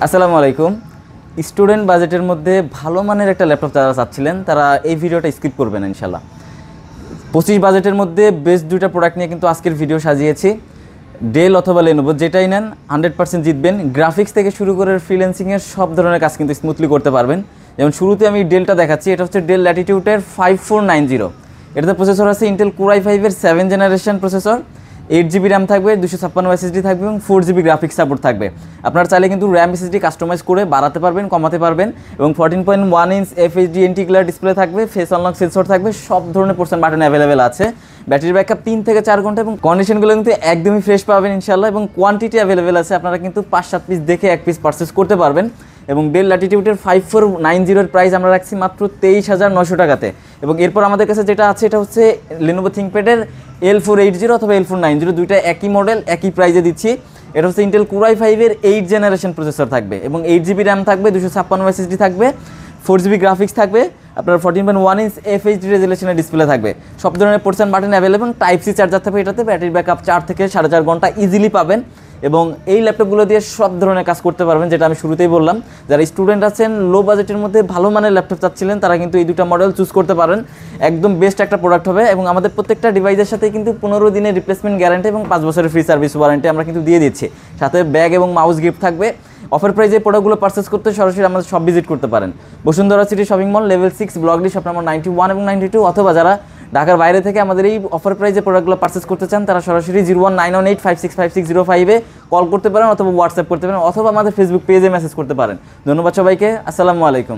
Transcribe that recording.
আসসালামু আলাইকুম। স্টুডেন্ট বাজেটের মধ্যে ভালো মানের একটা ল্যাপটপ যারা চাচ্ছিলেন তারা এই ভিডিওটা স্কিপ করবেন ইনশাল্লাহ। 25 বাজেটের মধ্যে বেস্ট দুইটা প্রোডাক্ট নিয়ে কিন্তু আজকের ভিডিও সাজিয়েছি। ডেল অথবা লেনোভো যেটাই নেন 100% জিতবেন। গ্রাফিক্স থেকে শুরু করে ফ্রিল্যান্সিংয়ের সব ধরনের কাজ কিন্তু স্মুথলি করতে পারবেন। যেমন শুরুতে আমি ডেলটা দেখাচ্ছি, এটা হচ্ছে ডেল ল্যাটিটিউডের 5490। এটাতে প্রসেসর আছে ইন্টেল কোর i5-এর 7 জেনারেশন প্রসেসর, 8GB র্যাম থাকবে, 256 SSD থাকবে এবং 4GB গ্রাফিক্স সাপোর্ট থাকবে। আপনারা চাইলে কিন্তু র্যাম SSD কাস্টমাইজ করে বাড়াতে পারবেন, কমাতে পারবেন। এবং 14.1 ইঞ্চ FHD এন্টি-গ্লেয়ার ডিসপ্লে থাকবে, ফেস আনলক সেন্সর থাকবে, সব ধরনের পোর্শন বাটন অ্যাভেলেবেল আছে। ব্যাটারি ব্যাকআপ 3 থেকে 4 ঘন্টা এবং কন্ডিশনগুলো কিন্তু একদমই ফ্রেশ পাবেন ইনশাআল্লাহ। এবং কোয়ান্টিটি অ্যাভেলেবেল আছে, আপনারা কিন্তু 5-7 পিস দেখে 1 পিস পারচেস করতে পারবেন। এবং ডেল ল্যাটিটিউডের 5490 এর প্রাইস আমরা রাখছি মাত্র 23,900 টাকাতে। এবং এরপর আমাদের কাছে যেটা আছে এটা হচ্ছে লেনোভো থিংকপ্যাডের L480 অথবা L490, দুইটা একই মডেল একই প্রাইসে দিচ্ছি। এটা হচ্ছে ইন্টেল কোর i5-এর 8 জেনারেশন প্রসেসর থাকবে এবং 8GB র্যাম থাকবে, 256 SSD থাকবে, 4GB গ্রাফিক্স থাকবে, আপনার 14.1 ইঞ্চ FHD রেজুলেশনের ডিসপ্লে থাকবে, সব ধরনের portion button available, type C charger থাকবে এটাতে, ব্যাটারি ব্যাকআপ 4 থেকে 4.5 ঘন্টা ইজিলি পাবেন। এবং এই ল্যাপটপগুলো দিয়ে সব ধরনের কাজ করতে পারবেন, যেটা আমি শুরুতেই বললাম। যারা স্টুডেন্ট আছেন, লো বাজেটের মধ্যে ভালো মানের ল্যাপটপ চাচ্ছিলেন, তারা কিন্তু এই দুটো মডেল চুজ করতে পারেন। একদম বেস্ট একটা প্রোডাক্ট হবে। এবং আমাদের প্রত্যেকটা ডিভাইসের সাথে কিন্তু 15 দিনের রিপ্লেসমেন্ট গ্যারান্টি এবং 5 বছরের ফ্রি সার্ভিস ওয়ারেন্টি আমরা কিন্তু দিয়ে দিচ্ছি। সাথে ব্যাগ এবং মাউস গিফট থাকবে। অফার প্রাইজে প্রোডাক্টগুলো পারচেস করতে সরাসরি আমাদের সব ভিজিট করতে পারেন। Bashundhara city shopping mall, level 6, block D, shop number 91 এবং 92। অথবা যারা ঢাকার বাইরে থেকে আমাদের এই অফার প্রাইজে প্রোডাক্টগুলো পারচেস করতে চান, তারা সরাসরি 01918565605 কল করতে পারেন অথবা হোয়াটসঅ্যাপ করতে পারেন অথবা আমাদের ফেসবুক পেজে মেসেজ করতে পারেন। ধন্যবাদ সবাইকে। আসসালামু আলাইকুম।